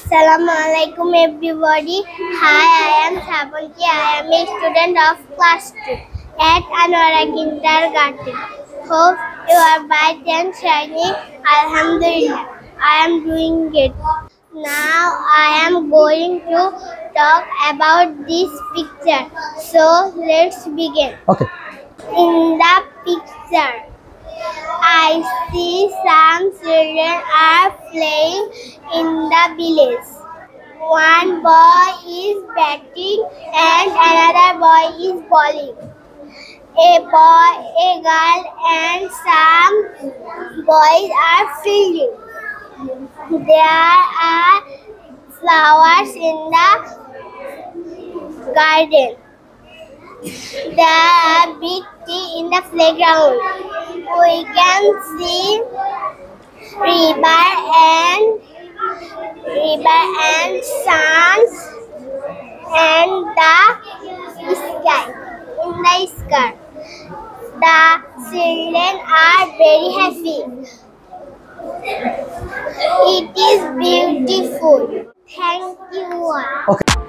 Assalamualaikum everybody. Hi, I am Sabanti. I am a student of class 2 at Anwara Kindergarten. Hope you are bright and shiny. Alhamdulillah, I am doing it. Now I am going to talk about this picture. So let's begin. Okay. In the picture, I see some children are playing in the village. One boy is batting and another boy is bowling. A boy, a girl and some boys are fielding. There are flowers in the garden. There are big trees in the playground. We can see river and suns and the sky. In the sky, the children are very happy. It is beautiful. Thank you all. Okay.